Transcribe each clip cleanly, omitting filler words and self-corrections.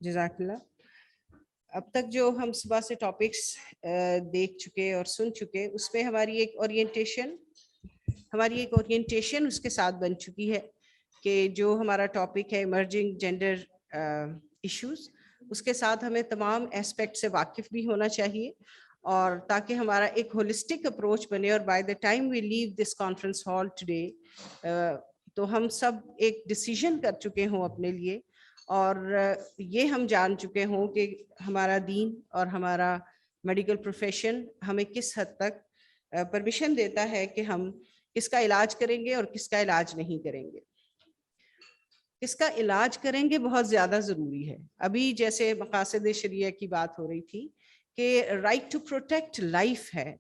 جزاک اللہ. اب تک جو ہم صبح سے ٹاپکس دیکھ چکے اور سن چکے اس پہ ہماری ایک اورینٹیشن اس کے ساتھ بن چکی ہے کہ جو ہمارا ٹاپک ہے ایمرجنگ جینڈر ایشوز، اس کے ساتھ ہمیں تمام اسپیکٹ سے واقف بھی ہونا چاہیے، اور تاکہ ہمارا ایک ہولسٹک اپروچ بنے، اور by the time we leave this conference hall today تو ہم سب ایک ڈیسیژن کر چکے ہوں اپنے لیے، اور یہ ہم جان چکے ہوں کہ ہمارا دین اور ہمارا میڈیکل پروفیشن ہمیں کس حد تک پرمیشن دیتا ہے کہ ہم کس کا علاج کریں گے اور کس کا علاج نہیں کریں گے. کس کا علاج کریں گے بہت زیادہ ضروری ہے. ابھی جیسے مقاصد شریعہ کی بات ہو رہی تھی کہ رائٹ ٹو پروٹیکٹ لائف ہے.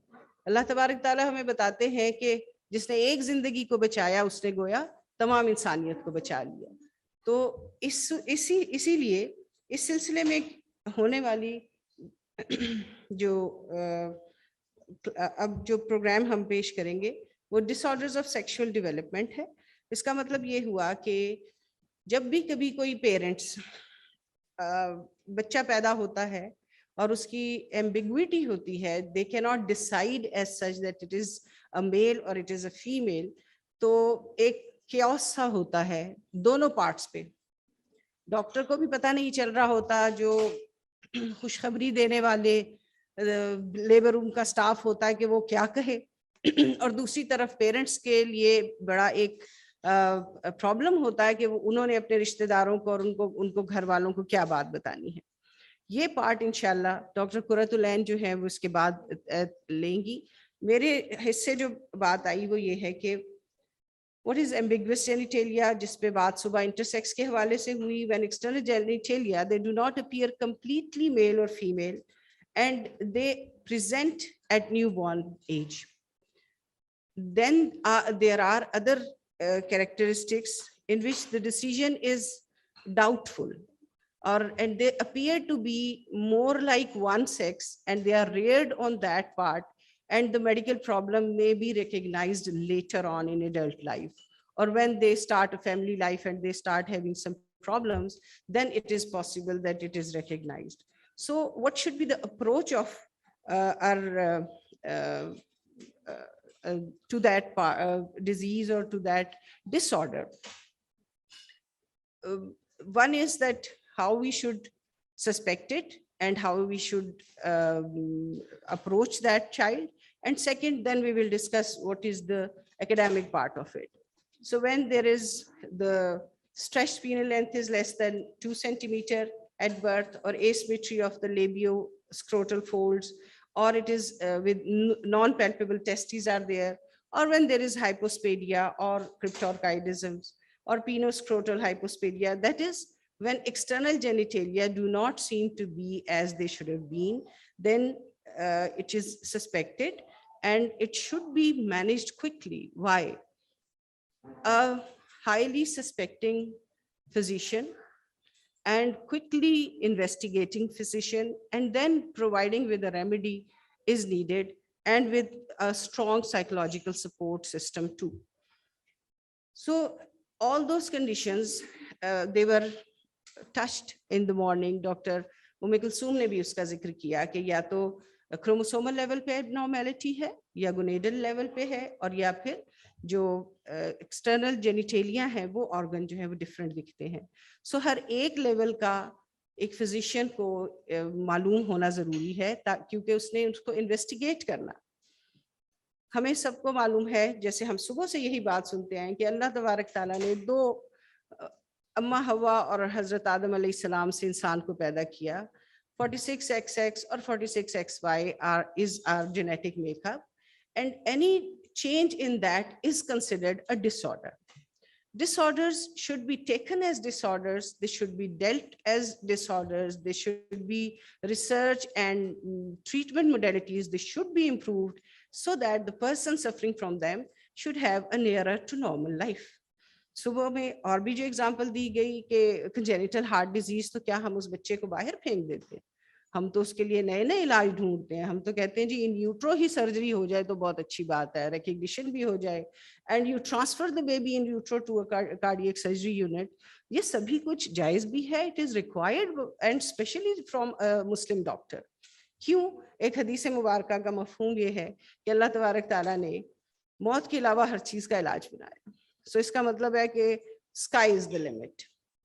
اللہ تبارک تعالیٰ ہمیں بتاتے ہیں کہ جس نے ایک زندگی کو بچایا اس نے گویا تمام انسانیت کو بچا لیا. تو اسی لیے اس سلسلے میں ہونے والی جو اب جو پروگرام ہم پیش کریں گے وہ ڈس آرڈرز آف سیکشول ڈیولپمنٹ ہے. اس کا مطلب یہ ہوا کہ جب بھی کبھی کوئی پیرنٹس بچہ پیدا ہوتا ہے اور اس کی ایمبیگوٹی ہوتی ہے، دے کی not decide as such that it is a male اور اٹ از اے فیمیل، تو ایک کیوس سا ہوتا ہے دونوں پارٹس پہ. ڈاکٹر کو بھی پتہ نہیں چل رہا ہوتا، جو خوشخبری دینے والے لیبر روم کا سٹاف ہوتا ہے کہ وہ کیا کہے، اور دوسری طرف پیرنٹس کے لیے بڑا ایک پرابلم ہوتا ہے کہ انہوں نے اپنے رشتہ داروں کو اور ان کو گھر والوں کو کیا بات بتانی ہے. یہ پارٹ انشاءاللہ ڈاکٹر قرۃ العین جو ہے وہ اس کے بعد لیں گی. میرے حصے جو بات آئی وہ یہ ہے کہ what is ambiguous genitalia، جس پہ بات صبح انٹرسیکس کے حوالے سے ہوئی. when external genitalia they do not appear completely male or female and they present at newborn age, then there are other characteristics in which the decision is doubtful, and they appear to be more like one sex and they are reared on that part, and the medical problem may be recognized later on in adult life, or when they start a family life and they start having some problems, then it is possible that it is recognized. So what should be the approach of our to that disease or to that disorder? One is that how we should suspect it and how we should approach that child. And second, then we will discuss what is the academic part of it. So when there is the stretched penile length is less than 2 centimeter at birth, or asymmetry of the labio-scrotal folds, or it is with non-palpable testes are there, or when there is hypospadia or cryptorchidisms, or penoscrotal hypospadia, that is when external genitalia do not seem to be as they should have been, then it is suspected and it should be managed quickly. Why? A highly suspecting physician and quickly investigating physician and then providing with a remedy is needed, and with a strong psychological support system too. So all those conditions, they were touched in the morning. Dr. Umm Kulsum نے بھی اس کا ذکر کیا کہ یا تو chromosomal level پہ abnormality ہے یا گونیڈل لیول پہ ہے, اور یا پھر جو ایکسٹرنل جینیٹیلیا ہیں وہ آرگن جو ہے وہ ڈفرینٹ دکھتے ہیں. سو ہر ایک لیول کا ایک فزیشین کو معلوم ہونا ضروری ہے, کیونکہ اس نے اس کو انویسٹیگیٹ کرنا. ہمیں سب کو معلوم ہے, جیسے ہم صبح سے یہی بات سنتے ہیں کہ اللہ تبارک تعالیٰ نے دو اما ہوا اور حضرت آدم علیہ السلام سے انسان کو پیدا کیا. 46XX اور 46XY is our genetic makeup, and any change in that is considered a disorder. Disorders should be taken as disorders, they should be dealt as disorders, they should be research and treatment modalities, they should be improved so that the person suffering from them should have a nearer to normal life. صبح میں اور بھی جو example دی گئی کہ congenital heart disease, تو کیا ہم اس بچے کو باہر پھینک دیتے ہیں؟ ہم تو اس کے لیے نئے نئے علاج ڈھونڈتے ہیں. ہم تو کہتے ہیں جی ان یوٹرو ہی سرجری ہو جائے تو بہت اچھی بات ہے, ریکگنیشن بھی ہو جائے, and you transfer the baby in utero to a cardiac surgery unit. یہ سبھی کچھ جائز بھی ہے, it is required and especially from Muslim doctor. کیوں؟ ایک حدیث مبارکہ کا مفہوم یہ ہے کہ اللہ تبارک تعالیٰ نے موت کے علاوہ ہر چیز کا علاج بنایا. سو اس کا مطلب ہے کہ اسکائی از دا لمٹ.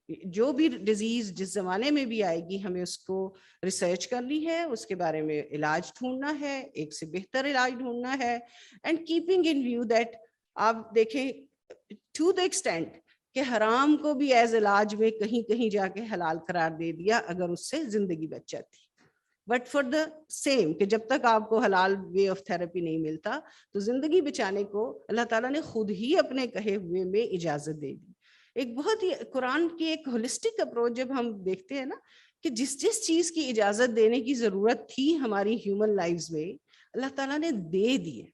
جو بھی ڈیزیز جس زمانے میں بھی آئے گی ہمیں اس کو ریسرچ کرنی ہے, اس کے بارے میں علاج ڈھونڈنا ہے, ایک سے بہتر علاج ڈھونڈنا ہے, and keeping in view that آپ دیکھیں ٹو دا ایکسٹینٹ کہ حرام کو بھی ایز علاج میں کہیں کہیں جا کے حلال قرار دے دیا اگر اس سے زندگی بچ جاتی. بٹ فار دا سیم کہ جب تک آپ کو حلال وے آف تھراپی نہیں ملتا تو زندگی بچانے کو اللہ تعالیٰ نے خود ہی اپنے کہے ہوئے میں اجازت دے دی. ایک بہت ہی قرآن کی ایک ہولسٹک اپروچ جب ہم دیکھتے ہیں نا کہ جس جس چیز کی اجازت دینے کی ضرورت تھی ہماری ہیومن لائفز میں اللہ تعالیٰ نے دے دی ہے.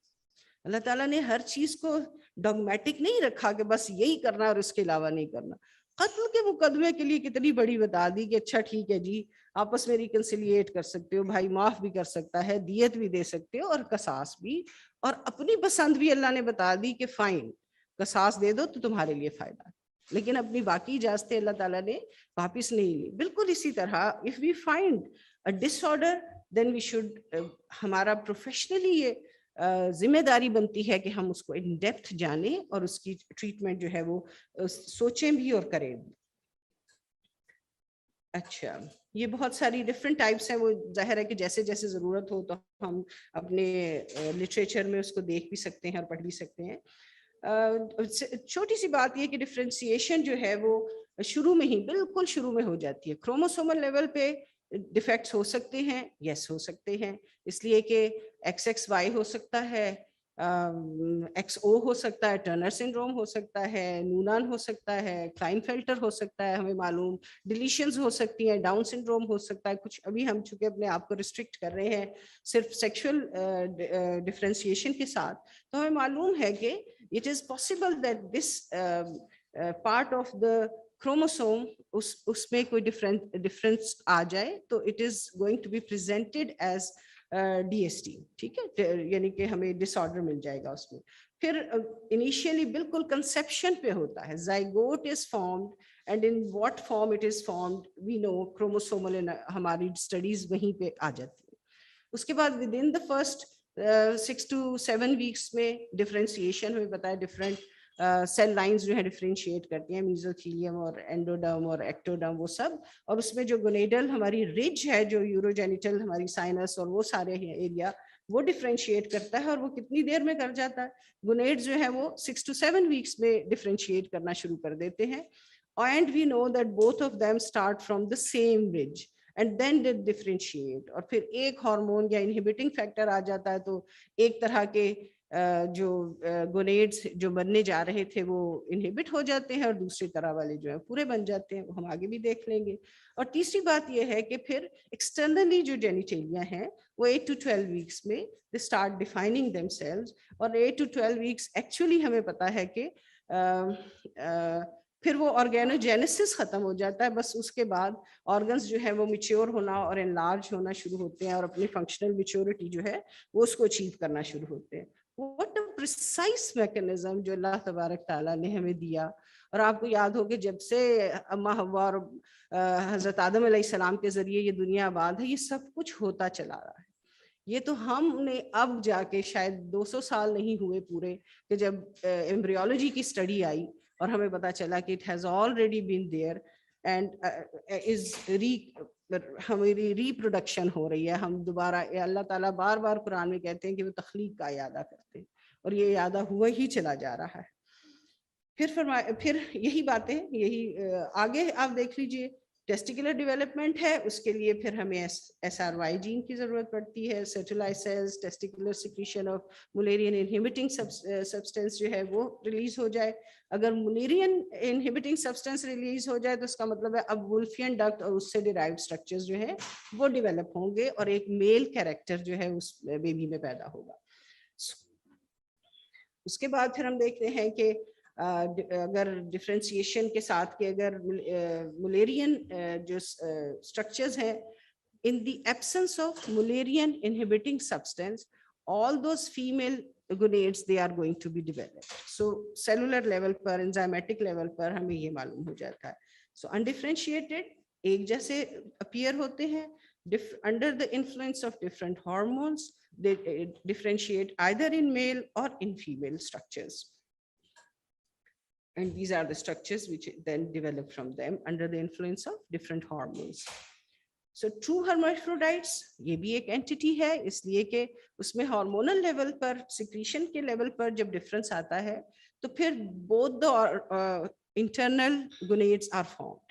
اللہ تعالیٰ نے ہر چیز کو ڈوگمیٹک نہیں رکھا کہ بس یہی کرنا اور اس کے علاوہ نہیں کرنا. قتل کے مقدمے کے لیے کتنی بڑی بتا دی کہ اچھا ٹھیک ہے جی آپس میں ریکنسیلیٹ کر سکتے ہو, بھائی معاف بھی کر سکتا ہے, دیت بھی دے سکتے ہو اور قصاص بھی, اور اپنی پسند بھی اللہ نے بتا دی کہ فائن قصاص دے دو تو تمہارے لیے فائدہ, لیکن اپنی باقی اجازتیں اللہ تعالیٰ نے واپس نہیں لی. بالکل اسی طرح if we find a disorder then we should ہمارا پروفیشنلی یہ ذمہ داری بنتی ہے کہ ہم اس کو ان ڈیپتھ جانیں اور اس کی ٹریٹمنٹ جو ہے وہ سوچیں بھی اور کریں بھی. اچھا یہ بہت ساری ڈفرینٹ ٹائپس ہیں, وہ ظاہر ہے کہ جیسے جیسے ضرورت ہو تو ہم اپنے لٹریچر میں اس کو دیکھ بھی سکتے ہیں اور پڑھ بھی سکتے ہیں. چھوٹی سی بات یہ کہ ڈفرینسیشن جو ہے وہ شروع میں ہی بالکل شروع میں ہو جاتی ہے. کروموسومل لیول پہ ڈیفیکٹس ہو سکتے ہیں, یس ہو سکتے ہیں, اس لیے کہ ایکس ایکس وائی ہو سکتا ہے, ایکس او ہو سکتا ہے, ٹرنر سنڈروم ہو سکتا ہے, نونان ہو سکتا ہے, کلائن فیلٹر ہو سکتا ہے, ہمیں معلوم ڈیلیشنز ہو سکتی ہیں, ڈاؤن سنڈروم ہو سکتا ہے. کچھ ابھی ہم چونکہ اپنے آپ کو ریسٹرکٹ کر رہے ہیں صرف سیکشل ڈفرینسیشن کے ساتھ, تو ہمیں معلوم ہے کہ it is possible that this part of the chromosome اس میں کوئی difference آ جائے تو it is going to be presented as DST, ٹھیک ہے, یعنی کہ ہمیں ڈس آرڈر مل جائے گا اس میں. پھر انیشیلی بالکل کنسیپشن پہ ہوتا ہے, zygote is formed and in what form it is formed we know, chromosomal ہماری اسٹڈیز وہیں پہ آ جاتی ہے. اس کے بعد with in the first 6 to 7 weeks میں ڈفرینسیشن ہمیں پتا ہے ڈفرینٹ سیل لائنز جو ہے ڈفرینشیٹ کرتی ہیں, میزوتھیلیم اور اینڈوڈرم اور ایکٹوڈرم وہ سب, اور اس میں جو گونیڈل ہماری رج ہے جو یوروجینیٹل ہماری سائنس اور وہ سارے ایریا وہ ڈفرینشیٹ کرتا ہے, اور وہ کتنی دیر میں کر جاتا ہے. گونیڈ جو ہے وہ 6 to 7 weeks میں ڈفرینشیٹ کرنا شروع کر دیتے ہیں, and we know that both of them start from the same ridge and then they differentiate. اور پھر ایک ہارمون یا انہیبیٹنگ فیکٹر آ جاتا ہے تو ایک طرح کے جو گونیڈز جو بننے جا رہے تھے وہ انہیبٹ ہو جاتے ہیں اور دوسری طرح والے جو ہیں پورے بن جاتے ہیں, وہ ہم آگے بھی دیکھ لیں گے. اور تیسری بات یہ ہے کہ پھر ایکسٹرنلی جو جینیٹیلیا ہیں وہ 8 to 12 weeks میں they start defining themselves, اور 8 to 12 weeks ایکچولی ہمیں پتا ہے کہ پھر وہ آرگینوجینیسس ختم ہو جاتا ہے. بس اس کے بعد آرگنز جو ہے وہ میچیور ہونا اور انلارج ہونا شروع ہوتے ہیں اور اپنی فنکشنل میچیورٹی جو ہے وہ اس کو اچیو کرنا شروع ہوتے ہیں. واٹ اے پریسائز میکنزم جو اللہ تبارک تعالیٰ نے ہمیں دیا. اور آپ کو یاد ہو کہ جب سے اما حوا اور حضرت آدم علیہ السلام کے ذریعے یہ دنیا آباد ہے, یہ سب کچھ ہوتا چلا رہا ہے. یہ تو ہم نے اب جا کے شاید 200 سال نہیں ہوئے پورے کہ جب ایمبریولوجی کی اسٹڈی آئی اور ہمیں پتا چلا کہ it has already been there and is ہماری ریپروڈکشن ہو رہی ہے. ہم دوبارہ اللہ تعالیٰ بار بار قرآن میں کہتے ہیں کہ وہ تخلیق کا اعادہ کرتے ہیں, اور یہ اعادہ ہوا ہی چلا جا رہا ہے. پھر یہی باتیں یہی آگے آپ دیکھ لیجئے. ٹیسٹیکولر ڈیولپمنٹ ہے, اس کے لیے پھر ہمیں SRY جین کی ضرورت پڑتی ہے. Sertoli's cells, testicular secretion of Mullerian inhibiting substance جو ہے وہ ریلیز ہو جائے. اگر ملیرین انہیبٹنگ سبسٹینس ریلیز ہو جائے تو اس کا مطلب ہے اب وولفین ڈکٹ اور اس سے ڈیرائیوڈ اسٹرکچرز جو ہیں وہ ڈیولپ ہوں گے اور ایک میل کیریکٹر جو ہے اس بیبی میں پیدا ہوگا. اس کے بعد پھر ہم دیکھتے ہیں کہ اگر ڈفرینسیشن کے ساتھ کہ اگر ملیرین جو اسٹرکچرز ہیں, in the absence of Mullerian inhibiting substance, all those female gonads they are going to be developed. So cellular level per enzymatic level پر ہمیں یہ معلوم ہو جاتا ہے. So undifferentiated ایک جیسے appear ہوتے ہیں, under the influence of different hormones, they differentiate either in male or in female structures. And these are the structures which then develop from them under the influence of different hormones. So true hermaphrodites یہ بھی ایک entity ہے, اس لیے کہ اس میں hormonal level پر, secretion کے level پر جب difference آتا ہے تو پھر both the internal gonads are formed.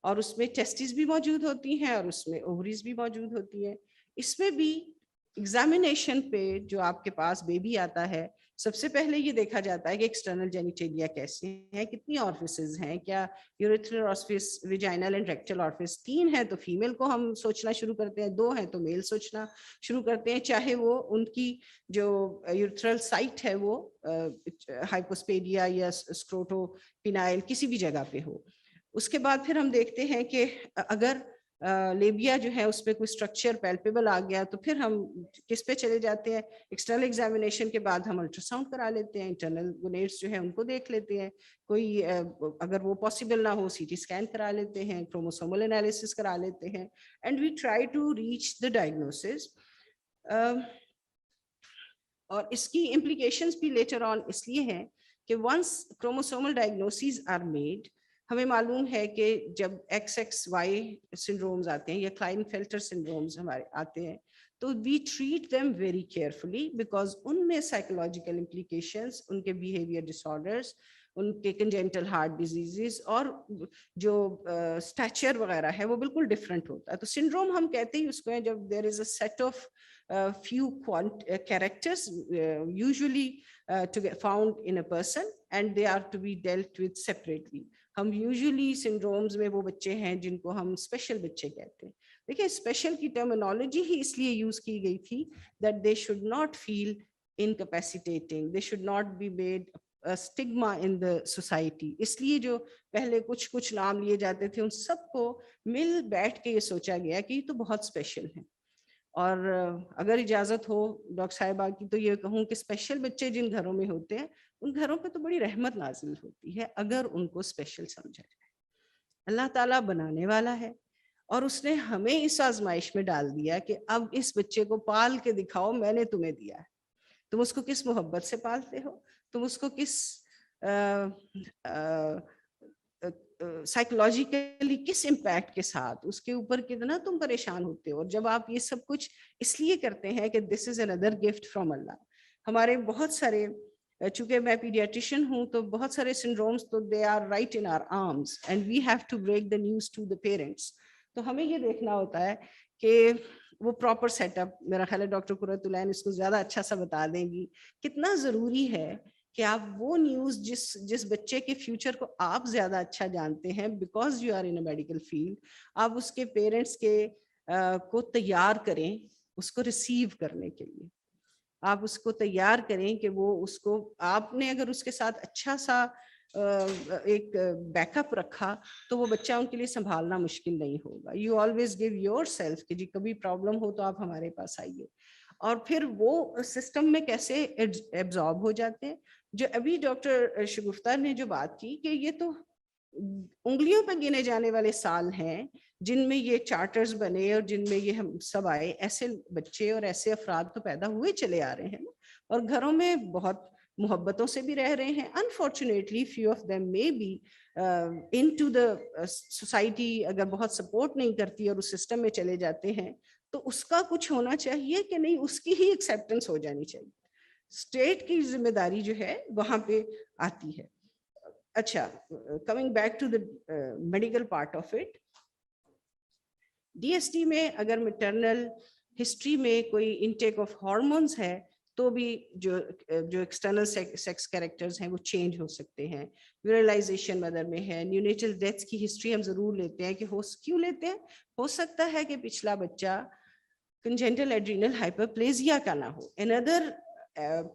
اور اس میں ٹیسٹس بھی موجود ہوتی ہیں اور اس میں اووریز بھی موجود ہوتی ہیں. اس میں بھی ایگزامینیشن پہ جو آپ کے پاس بیبی آتا ہے, سب سے پہلے یہ دیکھا جاتا ہے کہ ایکسٹرنل جینیٹیلیا کیسے ہیں, کتنی آرفیسز ہیں, کیا یوریتھرل آرفیس, ویجائنل اینڈ ریکٹل آرفیس 3 ہیں تو فیمیل کو ہم سوچنا شروع کرتے ہیں, 2 ہیں تو میل سوچنا شروع کرتے ہیں, چاہے وہ ان کی جو یوریتھرل سائٹ ہے وہ ہائپوسپیڈیا یا اسکروٹو پینائل کسی بھی جگہ پہ ہو. اس کے بعد پھر ہم دیکھتے ہیں کہ اگر لیبیا جو ہے اس پہ کوئی اسٹرکچر پیلپیبل آ گیا تو پھر ہم کس پہ چلے جاتے ہیں, ایکسٹرنل ایگزامینیشن کے بعد ہم الٹرا ساؤنڈ کرا لیتے ہیں, انٹرنل گونیڈس جو ہے ان کو دیکھ لیتے ہیں, کوئی اگر وہ پاسبل نہ ہو سی ٹی اسکین کرا لیتے ہیں, کروموسومل انالیسس کرا لیتے ہیں, and we try to reach the diagnosis. اور اس کی امپلیکیشنز بھی لیٹر آن اس لیے ہیں کہ once chromosomal diagnoses are made, ہمیں معلوم ہے کہ جب XXY سنڈرومز آتے ہیں یا کلائن فیلٹر سنڈرومز ہمارے آتے ہیں تو we treat them very carefully, because ان میں سائیکولوجیکل امپلیکیشنز, ان کے بیہیویئر ڈس آرڈرس, ان کے کنجینٹل ہارٹ ڈیزیزز اور جو اسٹیچر وغیرہ ہے وہ بالکل ڈفرینٹ ہوتا ہے. تو سنڈروم ہم کہتے ہی اس کو ہیں جب there is a set of few characters usually to get found in a person and they are to be dealt with separately. ہم یوزلی سنڈرومز میں وہ بچے ہیں جن کو ہم اسپیشل بچے کہتے ہیں. دیکھیں اسپیشل کی ٹرمینالوجی ہی اس لیے یوز کی گئی تھی that they should not feel incapacitating, they should not be made stigma in the society. اس لیے جو پہلے کچھ نام لیے جاتے تھے ان سب کو مل بیٹھ کے یہ سوچا گیا کہ یہ تو بہت اسپیشل ہیں. اور اگر اجازت ہو ڈاکٹر صاحبہ کی تو یہ کہوں کہ اسپیشل بچے جن گھروں میں ہوتے ہیں ان گھروں پہ تو بڑی رحمت نازل ہوتی ہے اگر ان کو اسپیشل سمجھا جائے. اللہ تعالیٰ بنانے والا ہے اور اس نے ہمیں اس آزمائش میں ڈال دیا کہ اب اس بچے کو پال کے دکھاؤ, میں نے تمہیں دیا ہے, تم اس کو کس محبت سے پالتے ہو, تم اس کو کس سائیکولوجیکلی کس امپیکٹ کے ساتھ, اس کے اوپر کتنا تم پریشان ہوتے ہو. اور جب آپ یہ سب کچھ اس لیے کرتے ہیں کہ دس از another gift from اللہ. ہمارے بہت سارے, چونکہ میں پیڈیاٹریشین ہوں تو بہت سارے سنڈرومز تو they are right in our arms and we have to break the news to the parents. تو ہمیں یہ دیکھنا ہوتا ہے کہ وہ پراپر سیٹ اپ, میرا خیال ہے ڈاکٹر قرۃ العین اس کو زیادہ اچھا سا بتا دیں گی, کتنا ضروری ہے کہ آپ وہ نیوز جس بچے کے فیوچر کو آپ زیادہ اچھا جانتے ہیں because you are in a medical field, آپ اس کے پیرنٹس کے کو تیار کریں اس کو ریسیو کرنے کے لیے. آپ اس کو تیار کریں کہ وہ اس کو, آپ نے اگر اس کے ساتھ اچھا سا ایک بیک اپ رکھا تو وہ بچہ ان کے لیے سنبھالنا مشکل نہیں ہوگا. You always give your self کہ جی کبھی پرابلم ہو تو آپ ہمارے پاس آئیے. اور پھر وہ سسٹم میں کیسے ایبزارب ہو جاتے ہیں. جو ابھی ڈاکٹر شگفتہ نے جو بات کی کہ یہ تو انگلیوں پہ گنے جانے والے سال ہیں جن میں یہ چارٹرز بنے اور جن میں یہ ہم سب آئے, ایسے بچے اور ایسے افراد تو پیدا ہوئے چلے آ رہے ہیں اور گھروں میں بہت محبتوں سے بھی رہ رہے ہیں. Unfortunately few of them may be into the society اگر بہت سپورٹ نہیں کرتی اور اس سسٹم میں چلے جاتے ہیں تو اس کا کچھ ہونا چاہیے کہ نہیں, اس کی ہی ایکسیپٹنس ہو جانی چاہیے. اسٹیٹ کی ذمہ داری جو ہے وہاں پہ آتی ہے. اچھا, coming back to the medical part of it, DST میں اگر میٹرنل ہسٹری میں کوئی انٹیک آف ہارمونز ہے تو بھی جو ایکسٹرنل سیکس کیریکٹرز ہیں وہ چینج ہو سکتے ہیں. ویرلائزیشن مدر میں ہے, نیونیٹل ڈیتھس کی ہسٹری ہم ضرور لیتے ہیں کہ کیوں لیتے ہیں, ہو سکتا ہے کہ پچھلا بچہ کنجینٹل ایڈرینل ہائپرپلیزیا کا نہ ہو. another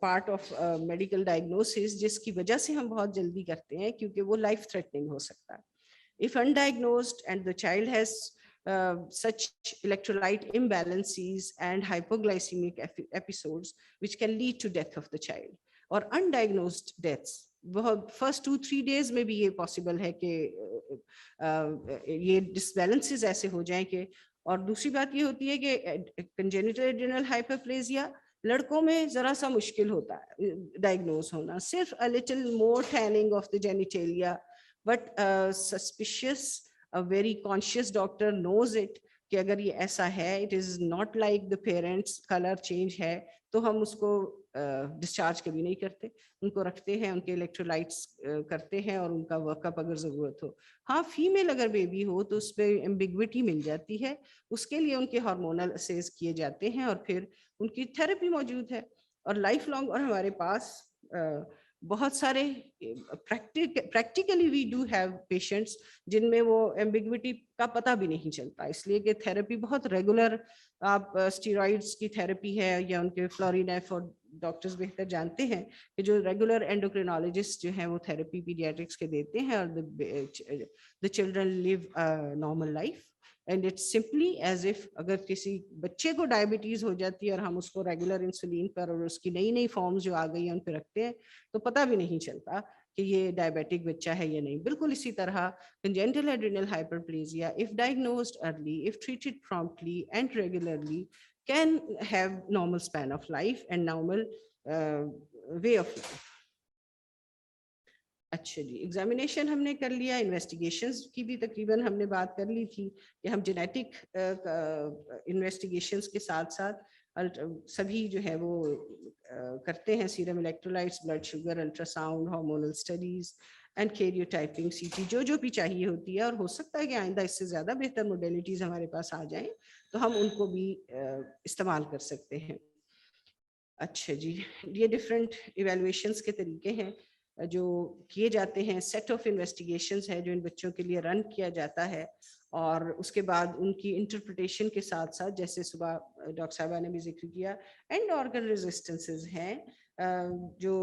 part of medical diagnosis جس کی وجہ سے ہم بہت جلدی کرتے ہیں کیونکہ وہ لائف تھریٹنگ ہو سکتا ہے. if undiagnosed and the child has such electrolyte imbalances and hypoglycemic episodes which can lead to death of the child or undiagnosed deaths بہت فرسٹ 2-3 days میں بھی یہ پاسبل ہے کہ یہ ڈسبیلنسز ایسے ہو جائیں کہ. اور دوسری بات یہ ہوتی ہے کہ کنجینیٹل ایڈرینل ہائپرپلیزیا لڑکوں میں ذرا سا مشکل ہوتا ہے ڈائگنوز ہونا, صرف a little more tanning of the genitalia, but suspicious, a very conscious doctor knows it کہ اگر یہ ایسا ہے, it is not like the parents color change ہے, تو ہم اس کو ڈسچارج کبھی نہیں کرتے, ان کو رکھتے ہیں, ان کے الیکٹرولائٹس کرتے ہیں اور ان کا ورک اپ اگر ضرورت ہو. ہاں فیمیل اگر بیبی ہو تو اس پہ ایمبیگوٹی مل جاتی ہے, اس کے لیے ان کے ہارمونل اسیز کیے جاتے ہیں اور پھر ان کی تھراپی موجود ہے اور لائف لانگ. اور ہمارے پاس بہت سارے practically we do have patients جن میں وہ ایمبیگوٹی کا پتہ بھی نہیں چلتا, اس لیے کہ تھراپی بہت ریگولر, آپ اسٹیرائڈس کی تھراپی ہے یا ان کے فلورینیف, اور ڈاکٹرز بہتر جانتے ہیں کہ جو ریگولر اینڈوکرینالوجسٹ جو ہیں وہ تھراپی پیڈیاٹرکس کے دیتے ہیں, اور the children live a normal life. And it's simply as if اگر کسی بچے کو ڈائبٹیز ہو جاتی ہے اور ہم اس کو ریگولر انسولین پر اور اس کی نئی نئی فارمز جو آ گئی ہیں ان پہ رکھتے ہیں تو پتہ بھی نہیں چلتا کہ یہ ڈائبیٹک بچہ ہے یا نہیں. بالکل اسی طرح congenital adrenal hyperplasia, if diagnosed early, if treated promptly and regularly, can have normal span of life and normal way of life. اچھا جی, ایگزامینیشن ہم نے کر لیا, انویسٹیگیشنز کی بھی تقریباً ہم نے بات کر لی تھی کہ ہم جینیٹک انویسٹیگیشنز کے ساتھ ساتھ سبھی جو ہے وہ کرتے ہیں, serum electrolytes, blood sugar, ultrasound, hormonal studies and karyotyping, C T, جو بھی چاہیے ہوتی ہے. اور ہو سکتا ہے کہ آئندہ اس سے زیادہ بہتر موڈیلٹیز ہمارے پاس آ جائیں تو ہم ان کو بھی استعمال کر سکتے ہیں. اچھا جی, یہ ڈفرینٹ ایویلویشنز کے طریقے ہیں جو کیے جاتے ہیں. سیٹ آف انویسٹیگیشنز ہے جو ان بچوں کے لیے رن کیا جاتا ہے, اور اس کے بعد ان کی انٹرپریٹیشن کے ساتھ ساتھ جیسے صبح ڈاکٹر صاحبہ نے بھی ذکر کیا, اینڈ آرگن ریزسٹنسز ہیں جو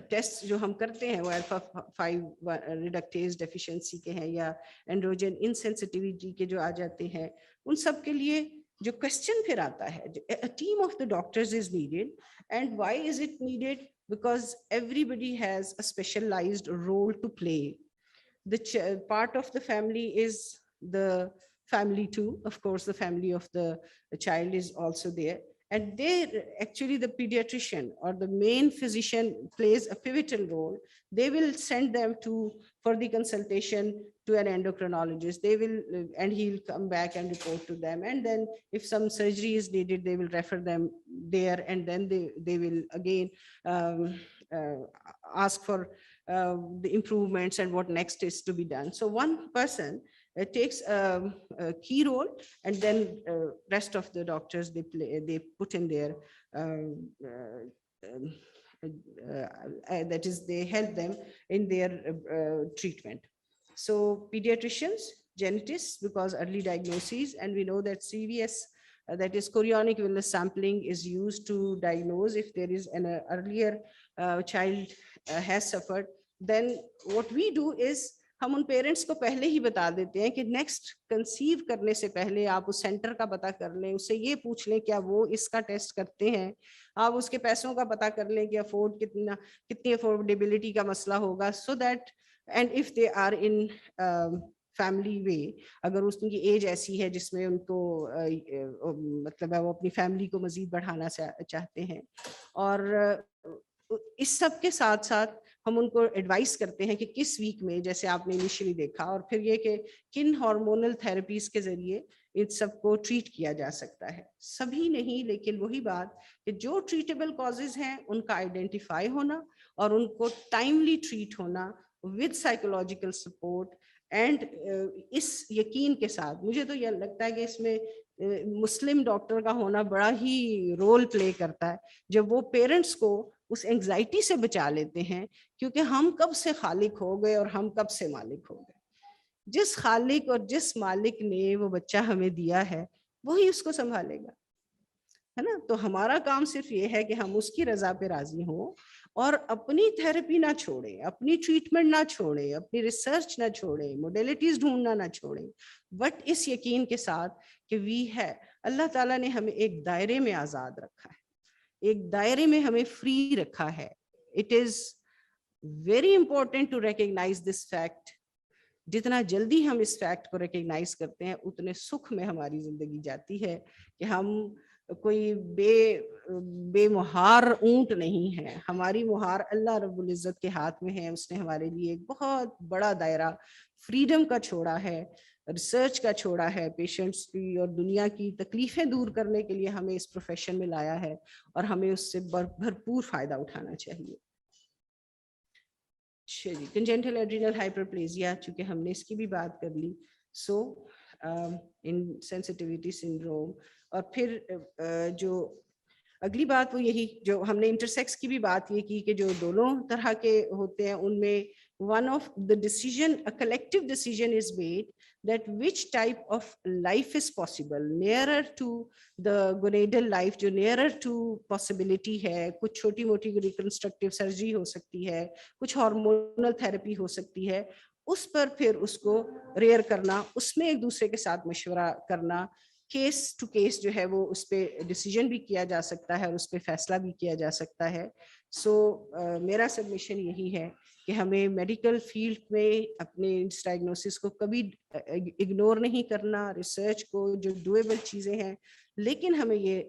ٹیسٹ جو ہم کرتے ہیں وہ الفا 5 ریڈکٹیز ڈیفیشنسی کے ہیں یا اینڈروجن انسینسٹیویٹی کے جو آ جاتے ہیں. ان سب کے لیے جو کوشچن پھر آتا ہے, a team of the doctors is needed. And why is it needed? Because everybody has a specialized role to play. The part of the family is the family too. Of course, the family of the child is also there. And they actually, the pediatrician or the main physician plays a pivotal role. They will send them for the consultation to an endocrinologist. They will, and he'll come back and report to them. And then if some surgery is needed, they will refer them there. And then they will again ask for the improvements and what next is to be done. So one person takes a key role, and then rest of the doctors they put in their that is they help them in their treatment. So pediatricians, geneticists, because early diagnoses, and we know that CVS, that is chorionic villus sampling, is used to diagnose if there is an earlier child has suffered. Then what we do is ہم in parents کو پہلے ہی بتا دیتے ہیں کہ next conceive کرنے سے پہلے آپ اس سینٹر کا پتہ کر لیں, اس سے یہ پوچھ لیں کیا وہ اس کا ٹیسٹ کرتے ہیں, آپ اس کے پیسوں کا پتہ کر لیں کہ کتنی افورڈیبلٹی کا مسئلہ ہوگا, so that and if they are in family way, اگر اس کی ایج ایسی ہے جس میں ان کو مطلب ہے وہ اپنی فیملی کو مزید بڑھانا چاہتے ہیں. اور اس سب کے ساتھ ساتھ ہم ان کو ایڈوائز کرتے ہیں کہ کس ویک میں, جیسے آپ نے انیشلی دیکھا, اور پھر یہ کہ کن ہارمونل تھراپیز کے ذریعے ان سب کو ٹریٹ کیا جا سکتا ہے. سبھی نہیں, لیکن وہی بات کہ جو ٹریٹیبل کازز ہیں ان کا آئیڈینٹیفائی ہونا اور ان کو ٹائملی ٹریٹ ہونا ود سائیکولوجیکل سپورٹ, اینڈ اس یقین کے ساتھ. مجھے تو یہ لگتا ہے کہ اس میں مسلم ڈاکٹر کا ہونا بڑا ہی رول پلے کرتا ہے, جب وہ پیرنٹس کو اس اینگزائٹی سے بچا لیتے ہیں, کیونکہ ہم کب سے خالق ہو گئے اور ہم کب سے مالک ہو گئے. جس خالق اور جس مالک نے وہ بچہ ہمیں دیا ہے وہی اس کو سنبھالے گا, ہے نا. تو ہمارا کام صرف یہ ہے کہ ہم اس کی رضا پہ راضی ہوں اور اپنی تھراپی نہ چھوڑیں, اپنی ٹریٹمنٹ نہ چھوڑیں, اپنی ریسرچ نہ چھوڑیں, موڈیلٹیز ڈھونڈنا نہ چھوڑیں, بٹ اس یقین کے ساتھ کہ اللہ تعالیٰ نے ہمیں ایک دائرے میں آزاد رکھا ہے, ایک دائرے میں ہمیں فری رکھا ہے. It is Very important to recognize this fact. جتنا جلدی ہم اس فیکٹ کو ریکگنائز کرتے ہیں اتنے سکھ میں ہماری زندگی جاتی ہے کہ ہم کوئی بے مہار اونٹ نہیں ہے. ہماری مہار اللہ رب العزت کے ہاتھ میں ہے. اس نے ہمارے لیے ایک بہت بڑا دائرہ فریڈم کا چھوڑا ہے, ریسرچ کا چھوڑا ہے, پیشنٹس کی اور دنیا کی تکلیفیں دور کرنے کے لیے ہمیں اس پروفیشن میں لایا ہے, اور ہمیں اس سے بھرپور فائدہ اٹھانا چاہیے. جی, کنجنٹل ایڈرینل ہائپرپلیزیا, چونکہ ہم نے اس کی بھی بات کر لی. سو انسینسٹیویٹی سنڈروم, اور پھر جو اگلی بات وہ یہی جو ہم نے انٹرسیکس کی بھی بات یہ کی کہ جو دونوں طرح کے ہوتے ہیں ان میں one of the decision, a collective decision is made that which type of life is possible nearer to the gonadal life, جو nearer to possibility ہے. کچھ چھوٹی موٹی ریکنسٹرکٹیو سرجری ہو سکتی ہے, کچھ ہارمونل تھراپی ہو سکتی ہے, اس پر پھر اس کو ریئر کرنا, اس میں ایک دوسرے کے ساتھ مشورہ کرنا, کیس ٹو کیس جو ہے وہ اس پہ ڈیسیجن بھی کیا جا سکتا ہے اور اس پہ فیصلہ بھی کیا جا سکتا ہے. سو میرا سبمیشن یہی ہے کہ ہمیں میڈیکل فیلڈ میں اپنے اس ڈائگنوسس کو کبھی اگنور نہیں کرنا, ریسرچ کو جو ڈویبل چیزیں ہیں, لیکن ہمیں یہ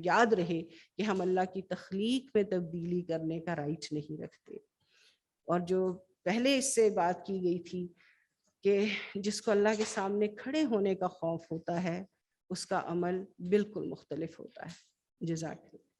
یاد رہے کہ ہم اللہ کی تخلیق میں تبدیلی کرنے کا رائٹ نہیں رکھتے. اور جو پہلے اس سے بات کی گئی تھی کہ جس کو اللہ کے سامنے کھڑے ہونے کا خوف ہوتا ہے اس کا عمل بالکل مختلف ہوتا ہے. جزاک اللہ.